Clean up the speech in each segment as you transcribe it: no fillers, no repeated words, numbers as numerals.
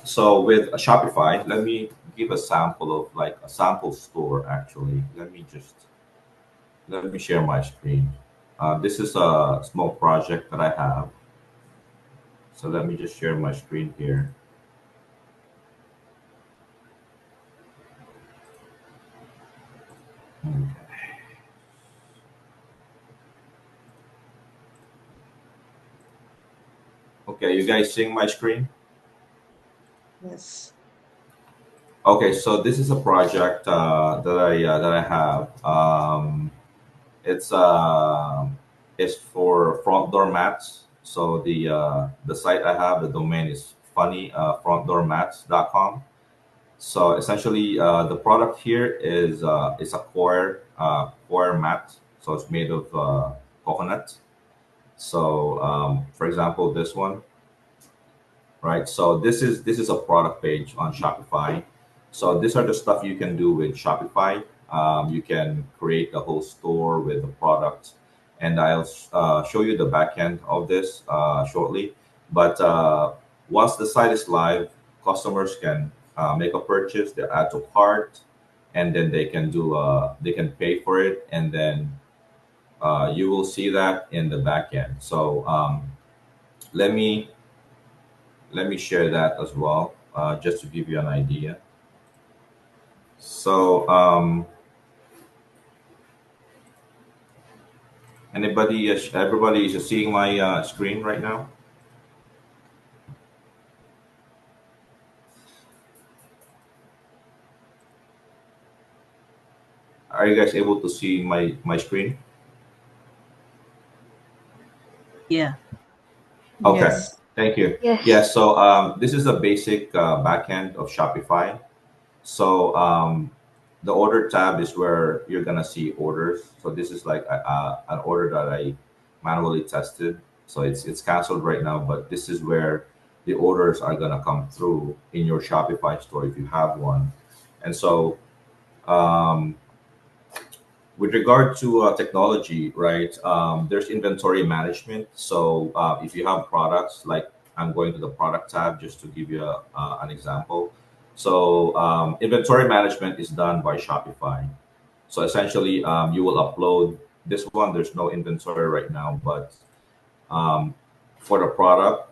So with Shopify, let me give a sample of like a sample store actually. Let me share my screen. This is a small project that I have. So let me just share my screen here. Okay, you guys seeing my screen? Yes. Okay, so this is a project that I have. It's it's for front door mats. So the site I have, the domain is funny frontdoormats.com. So essentially, the product here is a coir mat. So it's made of coconut. So for example, this one, right? So this is a product page on Shopify. So these are the stuff you can do with Shopify. You can create a whole store with the product, and I'll show you the back end of this shortly. But once the site is live, customers can make a purchase, they add to cart, and then they can pay for it, and then you will see that in the back end. So let me let me share that as well, just to give you an idea. So, everybody is seeing my screen right now. Are you guys able to see my screen? Yeah. Okay, Yes. thank you. Yeah, Yes. so this is a basic backend of Shopify. So the order tab is where you're gonna see orders. So this is like an order that I manually tested. So it's canceled right now, but this is where the orders are gonna come through in your Shopify store if you have one. And so um, with regard to technology, right? There's inventory management. So if you have products, like I'm going to the product tab just to give you an example. So inventory management is done by Shopify. So essentially, you will upload this one. There's no inventory right now, but um, for the product,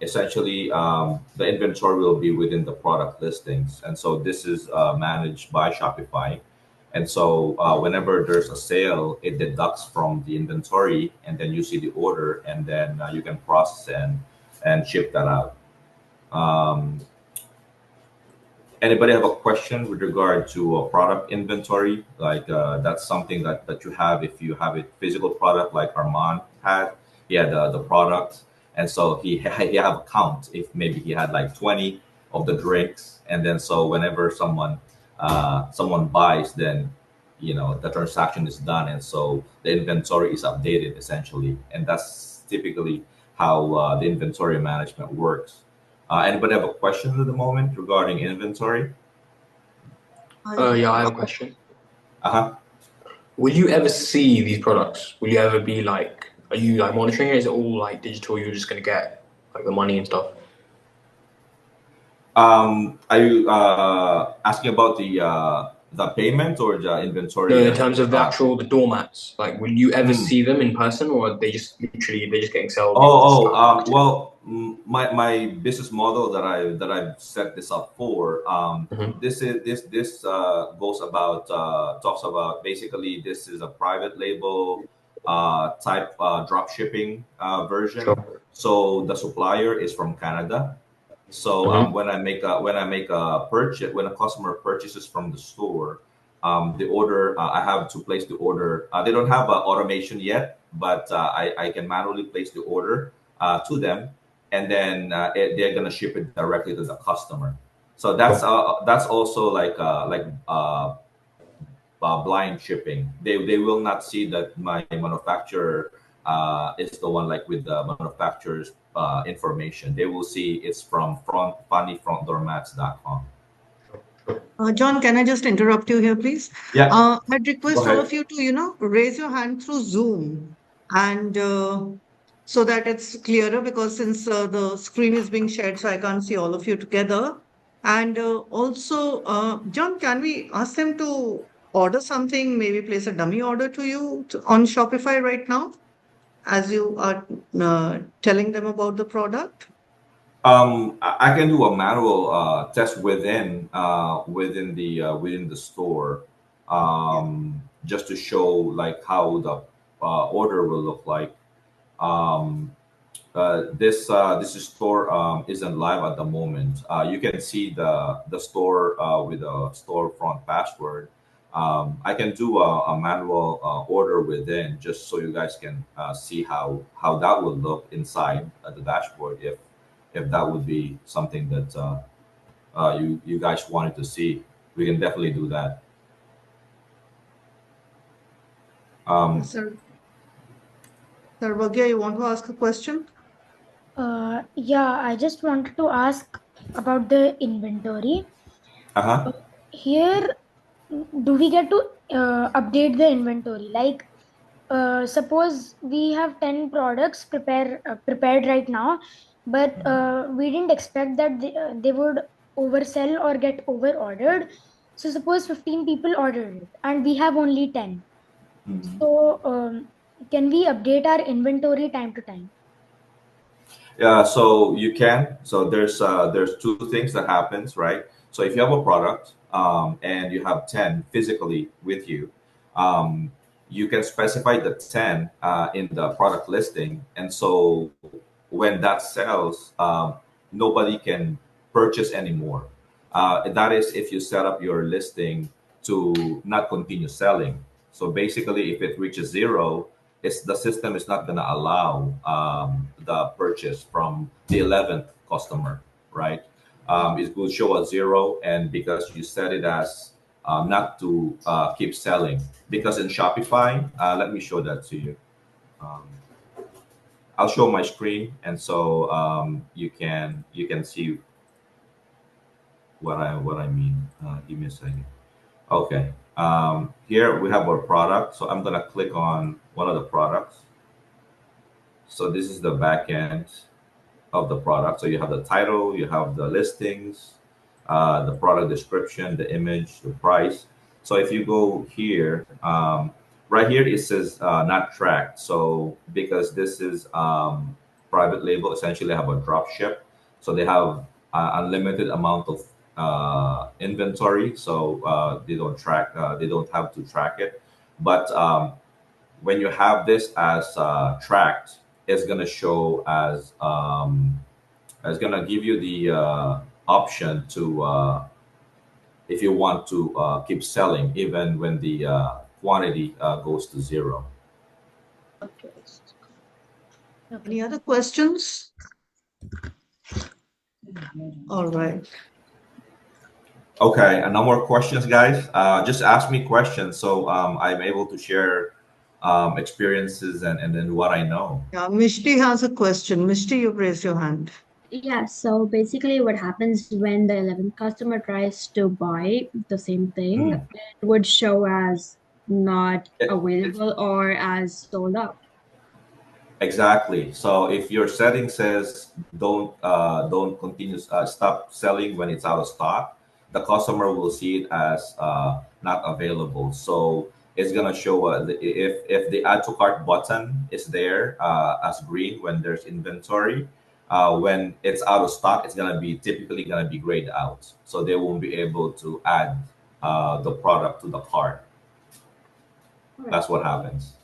essentially the inventory will be within the product listings, and so this is managed by Shopify. And so whenever there's a sale, it deducts from the inventory, and then you see the order, and then you can process and ship that out. um, Anybody have a question with regard to a product inventory? Like that's something that you have if you have a physical product like Armand had. He had the product, and so he have a count. If maybe he had like 20 of the drinks, and then so whenever someone buys, then the transaction is done, and so the inventory is updated essentially, and that's typically how the inventory management works. Anybody have a question at the moment regarding inventory? Yeah, I have a Yes. question. Uh-huh. Will you ever see these products? Will you ever be like, are you like monitoring it? Is it all like digital? You're just gonna get like the money and stuff? Are you asking about the payment or the No, inventory? in terms of the doormats, like, will you ever Mm. see them in person, or are they just literally they're just getting sold? You just Oh, like to. well, my business model that I've set this up for, Mhm. this goes about talks about basically this is a private label type drop shipping version. Sure. So the supplier is from Canada. So Mhm. when I make a purchase, when a customer purchases from the store, the order I have to place the order. They don't have automation yet, but I can manually place the order to them, and then they're gonna ship it directly to the customer. So Sure. that's also blind shipping. They will not see that my manufacturer is the one like with the manufacturer's information. They will see it's from funnyfrontdoormats.com. John, can I just interrupt you here, please? Yeah, I'd go request all ahead. of you to, raise your hand through Zoom and so that it's clearer, because since the screen is being shared, so I can't see all of you together. And also, John, can we ask them to order something, maybe place a dummy order to you on Shopify right now, as you are telling them about the product? I can do a manual test within the store, Yeah. just to show like how the order will look like. Um, this store isn't live at the moment. You can see the store with a storefront password. I can do a manual order within, just so you guys can see how that would look inside the dashboard, if that would be something that you guys wanted to see. We can definitely do that. Um, Sir, Sir Bhagya, you want to ask a question? Yeah, I just wanted to ask about the inventory. uh-huh. Here, do we get to update the inventory? Like, suppose we have 10 products prepared right now, but we didn't expect that they would oversell or get over ordered. So suppose 15 people ordered it and we have only 10. Mhm. So can we update our inventory time to time? Yeah, so you can. So there's two things that happens, right? So if you have a product and you have 10 physically with you, um, you can specify the 10 in the product listing, and so when that sells, nobody can purchase anymore. That is if you set up your listing to not continue selling. So basically, if it reaches zero, the system is not going to allow the purchase from the 11th customer, right? It will show a zero, and because you set it as not to keep selling. Because in Shopify, let me show that to you. Um, I'll show my screen, and so you can see what I mean. Give me a second. Okay. Here we have our product. So I'm gonna click on one of the products. So this is the back end of the product. So you have the title, you have the listings, the product description, the image, the price. So if you go here, right here it says not tracked. So because this is private label, essentially have a drop ship. So they have unlimited amount of inventory. So they don't have to track it. But when you have this as tracked, it's gonna show as it's gonna give you the option to if you want to keep selling even when the quantity goes to zero. Okay. Any other questions? All right. Okay, and no more questions, guys. Just ask me questions so I'm able to share experiences and then what I know. Yeah, Mishti has a question. Mishti, you've raised your hand. Yeah, so basically what happens when the 11th customer tries to buy the same thing, Mhm. it would show as not It- available or as sold out. Exactly. So if your setting says don't continue stop selling when it's out of stock, the customer will see it as not available. So it's gonna show if the add to cart button is there as green when there's inventory. When it's out of stock, it's gonna be typically gonna be grayed out, so they won't be able to add the product to the cart. That's what happens.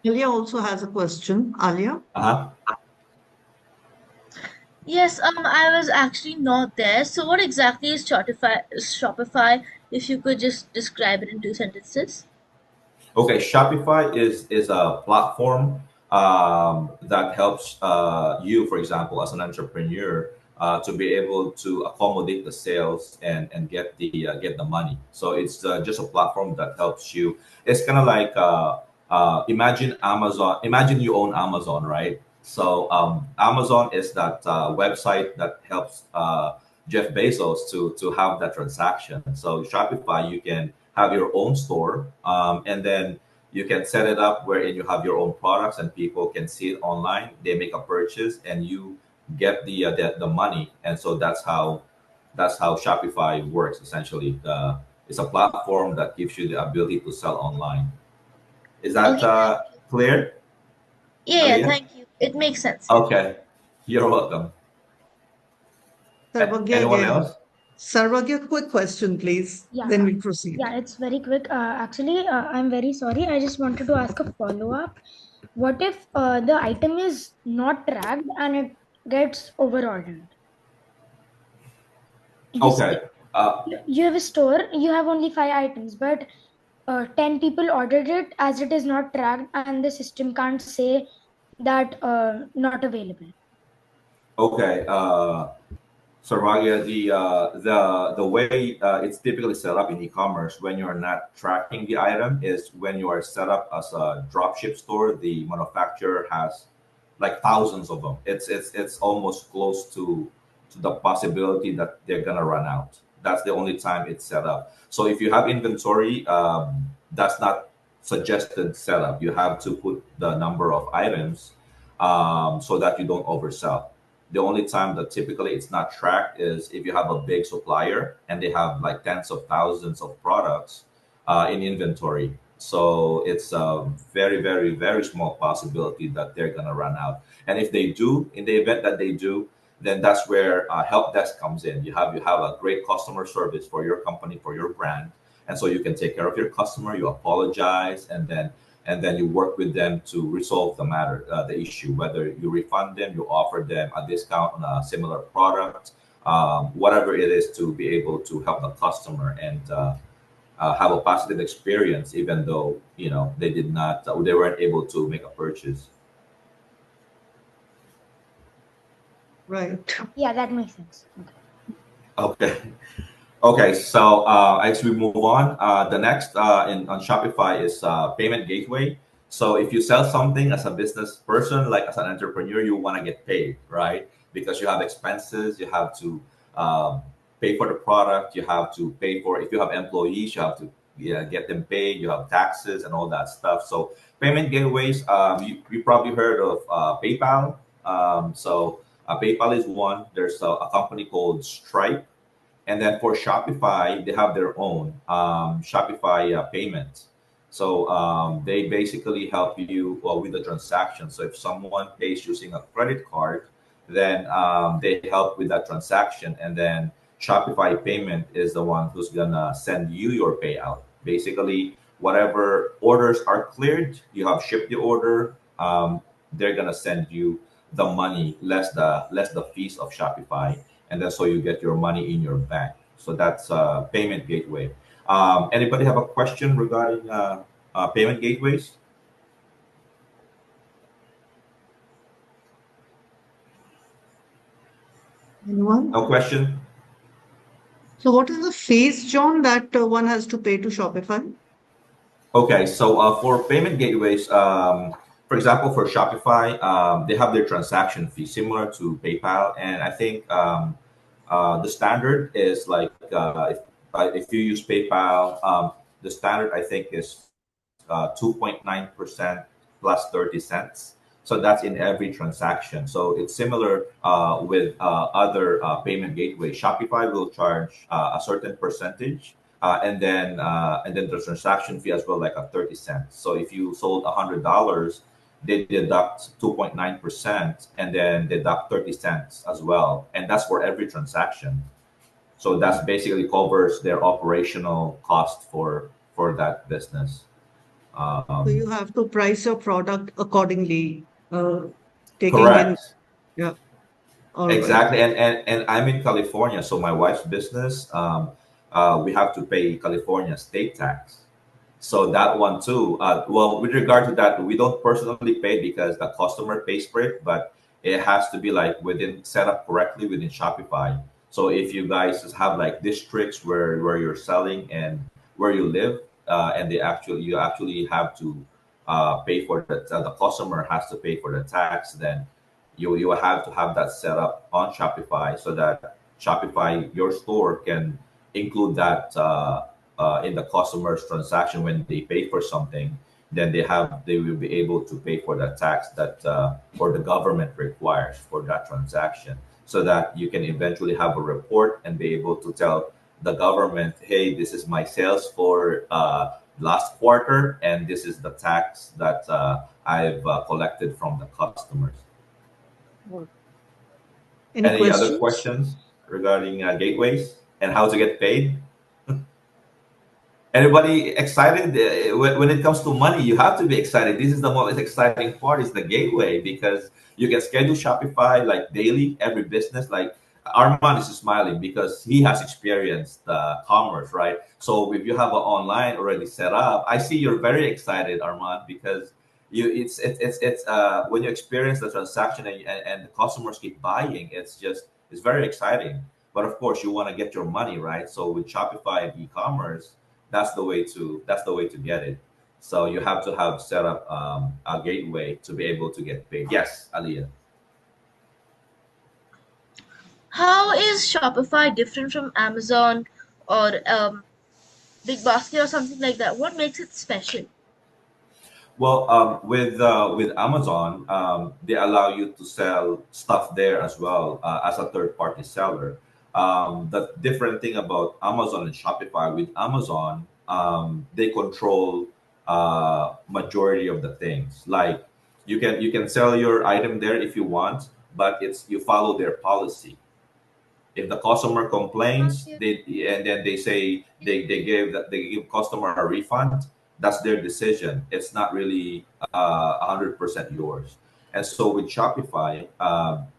Alia also has a question. Alia? Uh huh. Yes, I was actually not there. So what exactly is Shopify, if you could just describe it in two sentences? Okay, Shopify is a platform that helps you, for example, as an entrepreneur, to be able to accommodate the sales and get the money. So it's just a platform that helps you. It's kind of like imagine Amazon. Imagine you own Amazon, right? So Amazon is that website that helps Jeff Bezos to have that transaction. So Shopify, you can have your own store, and then You can set it up wherein you have your own products and people can see it online. They make a purchase and you get the money, and so that's how Shopify works essentially. It's a platform that gives you the ability to sell online. Is that Okay, thank you. clear, Yeah, Aliyah? thank you. It makes sense. Okay, you're welcome. Sarvagya Anyone again. else? Sarvagya, quick question, please. Yeah, Then we proceed. yeah, it's very quick. Actually, I'm very sorry. I just wanted to ask a follow-up. What if the item is not tracked and it gets overordered? You see, Okay. Uh, you have a store, you have only 5 items, but 10 people ordered it as it is not tracked, and the system can't say that not available. okay. Sarvagya, the way it's typically set up in e-commerce when you're not tracking the item is when you are set up as a dropship store. The manufacturer has like thousands of them. It's almost close to the possibility that they're gonna run out. That's the only time it's set up. So if you have inventory, that's not suggested setup. You have to put the number of items so that you don't oversell. The only time that typically it's not tracked is if you have a big supplier and they have like tens of thousands of products in inventory. So it's a very, very, very small possibility that they're going to run out. And if they do, in the event that they do, then that's where help desk comes in. You have a great customer service for your company, for your brand, and so you can take care of your customer. You apologize, and then you work with them to resolve the matter, the issue. Whether you refund them, you offer them a discount on a similar product, whatever it is, to be able to help the customer and have a positive experience, even though they did not, they weren't able to make a purchase. Right. Yeah, that makes sense. Okay. Okay. Okay, so as we move on, the next on Shopify is payment gateway. So if you sell something as a business person, like as an entrepreneur, you want to get paid, right? Because you have expenses, you have to pay for the product, you have to pay for, if you have employees, you have to get them paid, you have taxes and all that stuff. So payment gateways, you probably heard of PayPal. PayPal is one. There's a company called Stripe, and then for Shopify, they have their own Shopify payments. So they basically help you with the transaction. So if someone pays using a credit card, then they help with that transaction. And then Shopify payment is the one who's gonna send you your payout. Basically, whatever orders are cleared, you have shipped the order. They're gonna send you the money less the fees of Shopify, and then so you get your money in your bank. So that's payment gateway. Anybody have a question regarding payment gateways? Anyone? No question? So what is the fees, John, that one has to pay to Shopify? Okay, so for payment gateways, for example, for Shopify, they have their transaction fee similar to PayPal, and I think the standard is like if you use PayPal, the standard I think is 2.9% plus 30 cents. So that's in every transaction. So it's similar with other payment gateways. Shopify will charge a certain percentage, and then the transaction fee as well, like a 30 cents. So if you sold $100, they deduct 2.9% and then deduct 30 cents as well, and that's for every transaction. So that's basically covers their operational cost for that business. So you have to price your product accordingly, taking in. Correct. Yeah. All right. Exactly. And I'm in California, so my wife's business, we have to pay California state tax. So that one too. Well, with regard to that, we don't personally pay because the customer pays for it, but it has to be like within set up correctly within Shopify. So if you guys have like districts where you're selling and where you live, and you actually have to pay for the customer has to pay for the tax, then you will have to have that set up on Shopify so that Shopify, your store, can include that in the customer's transaction when they pay for something. then they will be able to pay for the tax that or the government requires for that transaction, so that you can eventually have a report and be able to tell the government, hey, this is my sales for last quarter, and this is the tax that I've collected from the customers. Any Any other questions? questions regarding gateways and how to get paid? Anybody excited? When it comes to money, you have to be excited. This is the most exciting part, is the gateway, because you can schedule Shopify like daily, every business. Like Armand is smiling because he has experienced commerce, right? So if you have an online already set up, I see you're very excited, Armand, because it's when you experience the transaction and the customers keep buying, it's very exciting. But of course, you want to get your money, right? So with Shopify and e-commerce, that's the way to get it. So you have to have set up a gateway to be able to get paid. Yes, Aliyah. How is Shopify different from Amazon or Big Basket or something like that? What makes it special? Well, with Amazon, they allow you to sell stuff there as well as a third party seller. The different thing about Amazon and Shopify, with Amazon, they control majority of the things. Like you can sell your item there if you want, but it's you follow their policy. If the customer complains, they and then they say they give customer a refund. That's their decision. It's not really 100% yours. And so with Shopify,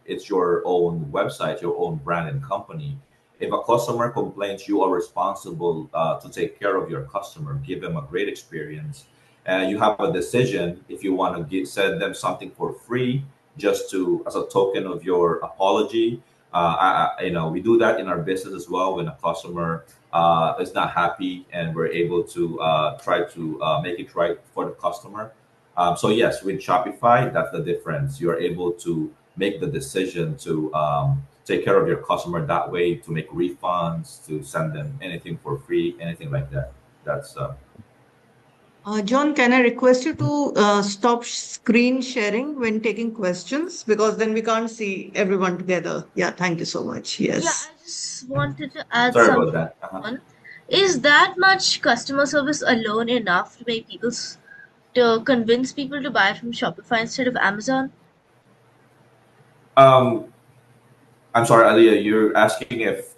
it's your own website, your own brand and company. If a customer complains, you are responsible to take care of your customer, give them a great experience. And you have a decision if you want to send them something for free, just to as a token of your apology. We do that in our business as well. When a customer is not happy, and we're able to try to make it right for the customer. So yes, with Shopify, that's the difference. You're able to make the decision to take care of your customer that way, to make refunds, to send them anything for free, anything like that. That's John, can I request you to stop screen sharing when taking questions, because then we can't see everyone together. Yeah, thank you so much. Yeah, Yes. I just wanted to add sorry about something that. on. Is that much customer service alone enough to make to convince people to buy from Shopify instead of Amazon? Um, I'm sorry, Aliyah. You're asking if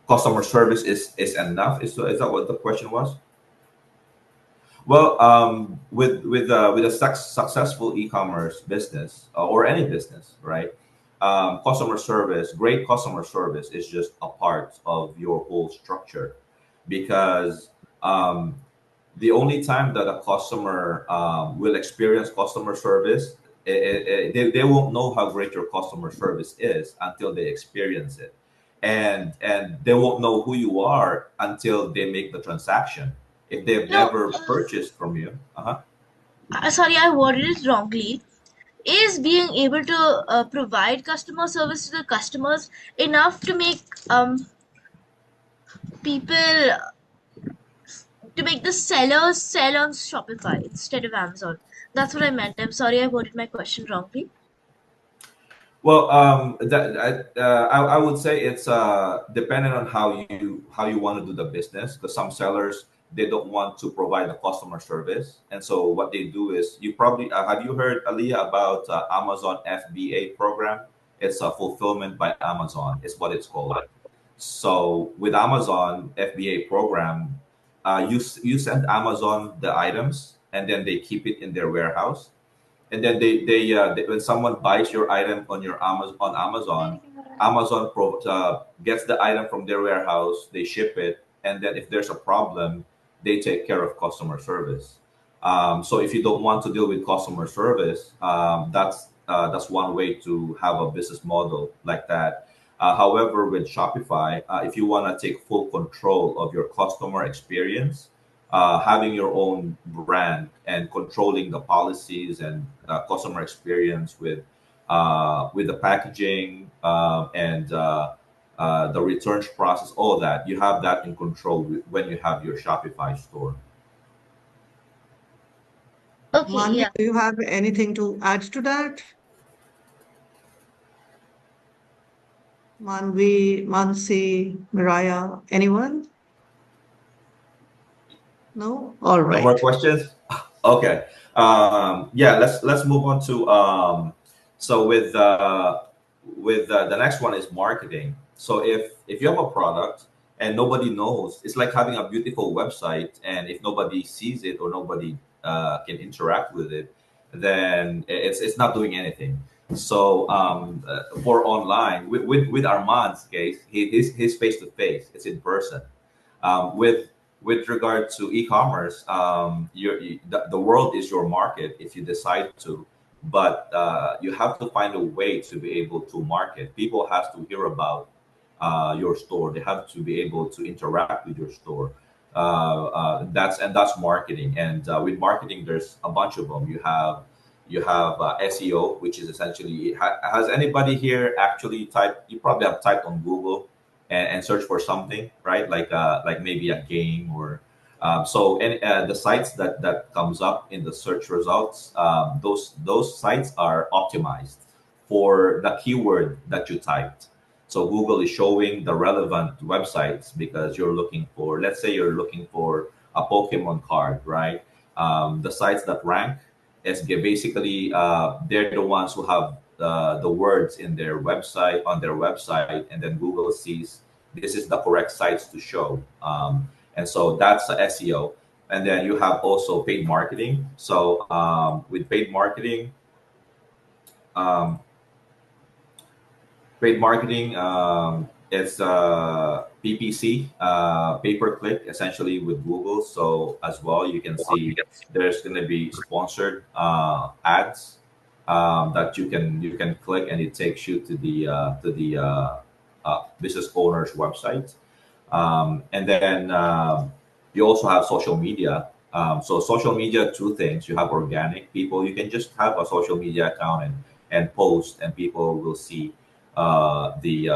customer service is enough. Is that what the question was? Well, with a successful e-commerce business or any business, right? Customer service, great customer service is just a part of your whole structure, because the only time that a customer will experience customer service, they won't know how great your customer service is until they experience it, and they won't know who you are until they make the transaction. If they've No, never purchased from you, sorry, I worded it wrongly. Is being able to provide customer service to the customers enough to make people to make the sellers sell on Shopify instead of Amazon? That's what I meant. I'm sorry, I worded my question wrongly. well, I would say it's dependent on how you want to do the business. Because some sellers, they don't want to provide the customer service, and so what they do is, you probably have you heard, Aliyah, about Amazon FBA program? It's a fulfillment by Amazon. Is what it's called. So with Amazon FBA program, you send Amazon the items, and then they keep it in their warehouse, and then when someone buys your item on your Amazon, gets the item from their warehouse, they ship it, and then if there's a problem, they take care of customer service. So if you don't want to deal with customer service, that's one way to have a business model like that. However, with Shopify, if you want to take full control of your customer experience, having your own brand and controlling the policies and customer experience with the packaging and the returns process, all that, you have that in control when you have your Shopify store. Okay, Manvi, yeah. do you have anything to add to that? Manvi, Mansi, Mariah, anyone? No? All No more right. questions? Okay. Yeah, let's move on to so with the next one is marketing. So if you have a product and nobody knows, it's like having a beautiful website, and if nobody sees it or nobody can interact with it, then it's not doing anything. So for online, with Armand's case, his face to face, it's in person. With regard to e-commerce, the world is your market if you decide to, but you have to find a way to be able to market. People have to hear about your store. They have to be able to interact with your store. That's marketing. And with marketing, there's a bunch of them. You have SEO, which is essentially has anybody here actually typed? You probably have typed on Google and search for something, right? Like maybe a game or so. And the sites that comes up in the search results, those sites are optimized for the keyword that you typed. So Google is showing the relevant websites because you're looking for, let's say you're looking for a Pokemon card, right? The sites that rank is basically they're the ones who have the words in their website on their website, and then Google sees this is the correct sites to show. And so that's the SEO. And then you have also paid marketing. So with paid marketing, um, paid marketing, it's PPC, pay per click, essentially with Google. So as well, you can see there's going to be sponsored ads that you can click, and it takes you to the business owner's website. And then you also have social media. So social media, two things. You have organic people. You can just have a social media account and post, and people will see the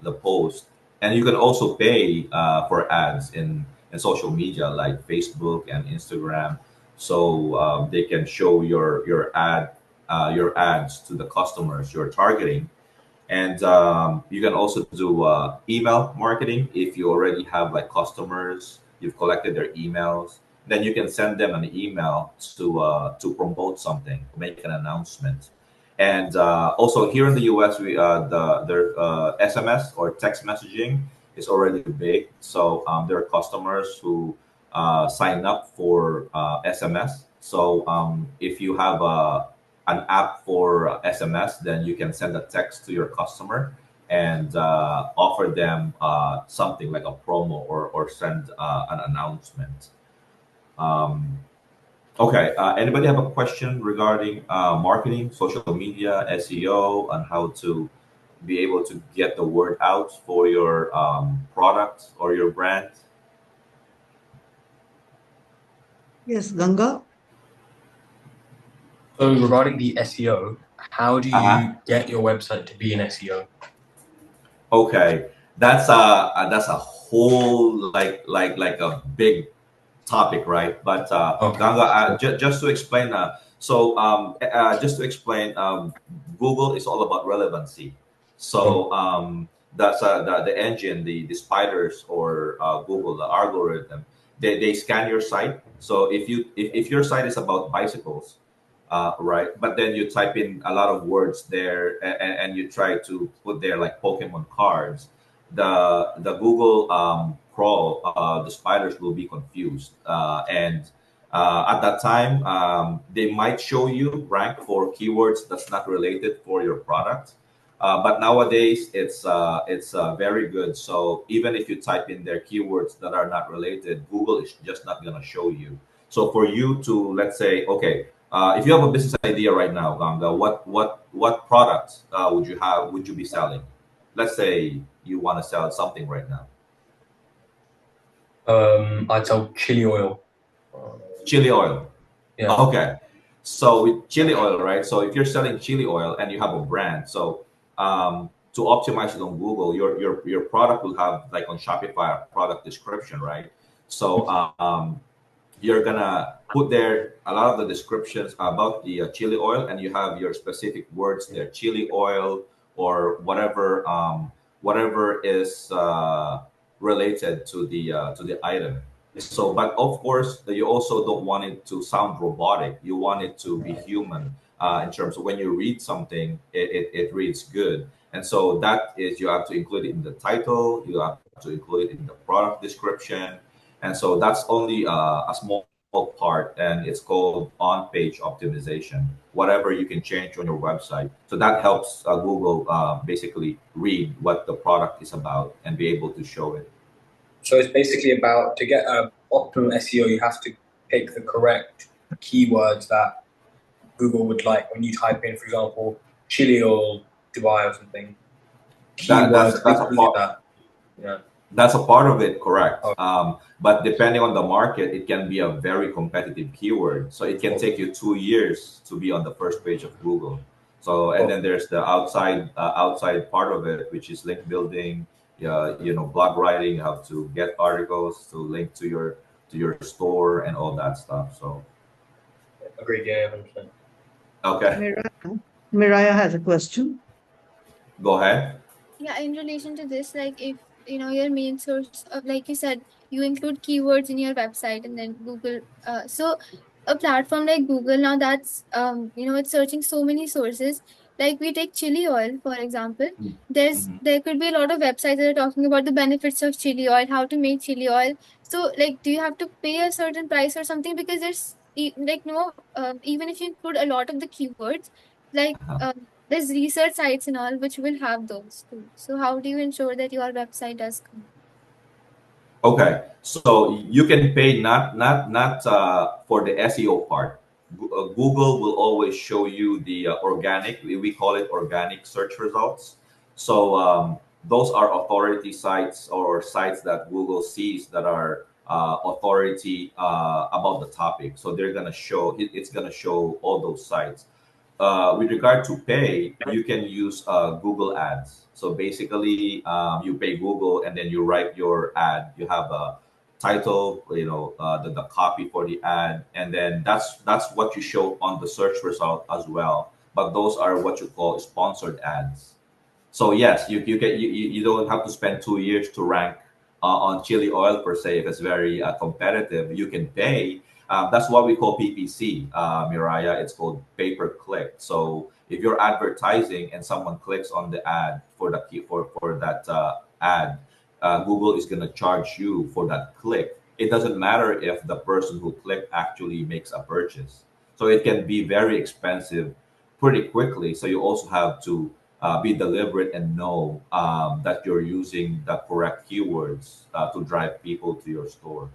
the post. And you can also pay for ads in social media like Facebook and Instagram, so they can show your ads to the customers you're targeting. And you can also do email marketing. If you already have like customers, you've collected their emails, then you can send them an email to promote something, make an announcement. And also here in the US, we the SMS or text messaging is already big. So there are customers who sign up for SMS. So if you have an app for SMS, then you can send a text to your customer and offer them something like a promo, or send an announcement. Um, okay, anybody have a question regarding marketing, social media, SEO, and how to be able to get the word out for your product or your brand? Yes, Ganga. So regarding the SEO, how do Uh-huh. you get your website to be an SEO? Okay, that's a whole like a big topic, right? But Okay. Ganga, just to explain, just to explain, Google is all about relevancy. Mm. So that's the engine, the spiders, or Google, the algorithm. They scan your site. So if your site is about bicycles, right, but then you type in a lot of words there, and you try to put there like Pokemon cards, the Google crawl, the spiders will be confused, and at that time, they might show you rank for keywords that's not related for your product. But nowadays, it's very good. So even if you type in their keywords that are not related, Google is just not gonna show you. So for you to, let's say, okay, if you have a business idea right now, Ganga, what products would you be selling? Let's say you want to sell something right now. I'd sell chili oil. Chili oil. Yeah. Okay. So with chili oil, right? So if you're selling chili oil and you have a brand, so to optimize it on Google, your product will have like on Shopify a product description, right? So you're gonna put there a lot of the descriptions about the chili oil, and you have your specific words there, chili oil or whatever, whatever is related to the item. So, but of course, you also don't want it to sound robotic. You want it to be human in terms of when you read something, it reads good. And so that is, you have to include it in the title, you have to include it in the product description, and so that's only a small part, and it's called on-page optimization. Whatever you can change on your website, so that helps Google basically read what the product is about and be able to show it. So it's basically about, to get a optimum SEO, you have to pick the correct keywords that Google would like when you type in, for example, chili oil Dubai or something. Keywords That's a part. that. Yeah. That's a part of it, correct. Oh. But depending on the market, it can be a very competitive keyword. So it can take you 2 years to be on the first page of Google. So, and then there's the outside part of it, which is link building, blog writing. You have to get articles to link to your store and all that stuff. So, Agreed. Yeah, 100%. okay, Miraya has a question. go ahead. Yeah, in relation to this, like if your main source of, like you said, you include keywords in your website and then Google. So a platform like Google now, that's it's searching so many sources. Like we take chili oil, for example. There could be a lot of websites that are talking about the benefits of chili oil, how to make chili oil. So like, do you have to pay a certain price or something? Because there's even if you include a lot of the keywords, like there's research sites and all which will have those too. So how do you ensure that your website does come? Okay, so you can pay not for the SEO part. Google will always show you the organic. We call it organic search results. So those are authority sites or sites that Google sees that are authority about the topic. So they're gonna show it, it's gonna show all those sites. With regard to pay, you can use Google Ads. So basically, you pay Google and then you write your ad. You have a title, the copy for the ad, and then that's what you show on the search result as well. But those are what you call sponsored ads. So yes, you don't have to spend 2 years to rank on chili oil per se if it's very competitive. You can pay. That's what we call PPC, Miraya. It's called pay per click. So if you're advertising and someone clicks on the ad for that ad, Google is going to charge you for that click. It doesn't matter if the person who clicked actually makes a purchase. So it can be very expensive pretty quickly. So you also have to be deliberate and know that you're using the correct keywords to drive people to your store.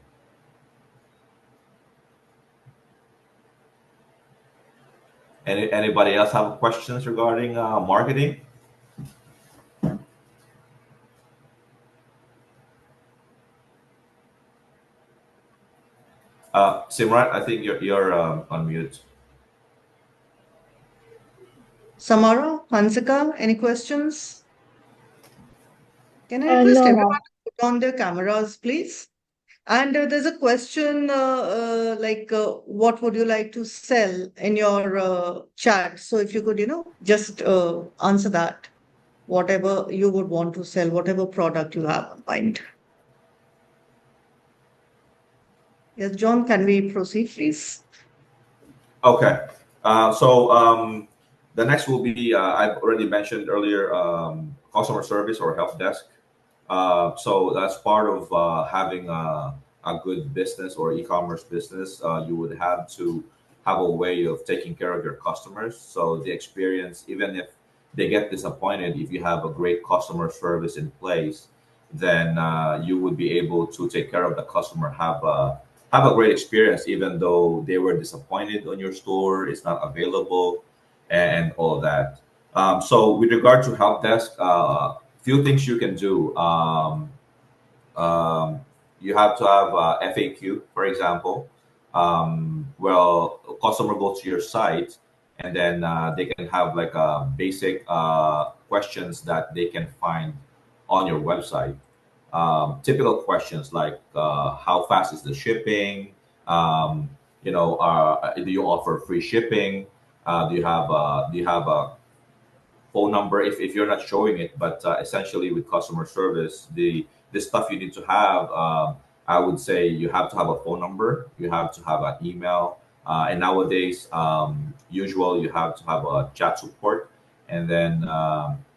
Anybody else have questions regarding marketing? Simran, I think you're on mute. Samara, Hansika, any questions? Can I request No, everyone to put on their cameras, please? And there's a question like, what would you like to sell in your chat? So if you could, just answer that, whatever you would want to sell, whatever product you have in mind. Yes, John, can we proceed, please? Okay. So the next will be, I've already mentioned earlier, customer service or help desk. So that's part of having a good business or e-commerce business. You would have to have a way of taking care of your customers. So the experience, even if they get disappointed, if you have a great customer service in place, then you would be able to take care of the customer, have a great experience, even though they were disappointed on your store, it's not available, and all that. So with regard to help desk, few things you can do. You have to have FAQ, for example. Well, a customer goes to your site, and then they can have like basic questions that they can find on your website. Typical questions like how fast is the shipping, You know, do you offer free shipping? Do you have a phone number if you're not showing it? But essentially, with customer service, the stuff you need to have, I would say you have to have a phone number, you have to have an email, and nowadays, usual you have to have a chat support, and then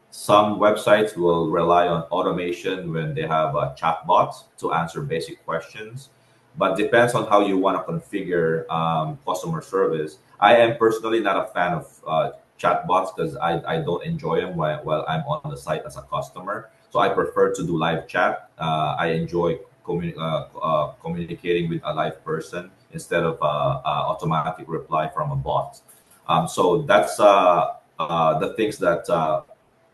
some websites will rely on automation when they have chatbots to answer basic questions. But depends on how you want to configure customer service. I am personally not a fan of chatbots because I don't enjoy them while I'm on the site as a customer. So I prefer to do live chat. I enjoy communicating with a live person instead of automatic reply from a bot. So that's the things that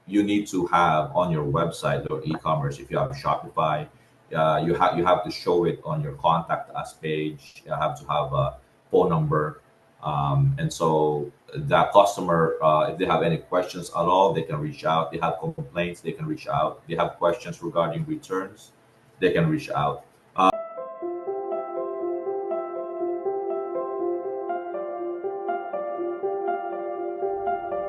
you need to have on your website or e-commerce. If you have Shopify, you have to show it on your contact us page. You have to have a phone number, and so the customer, if they have any questions at all, they can reach out. They have complaints, they can reach out. They have questions regarding returns, they can reach out.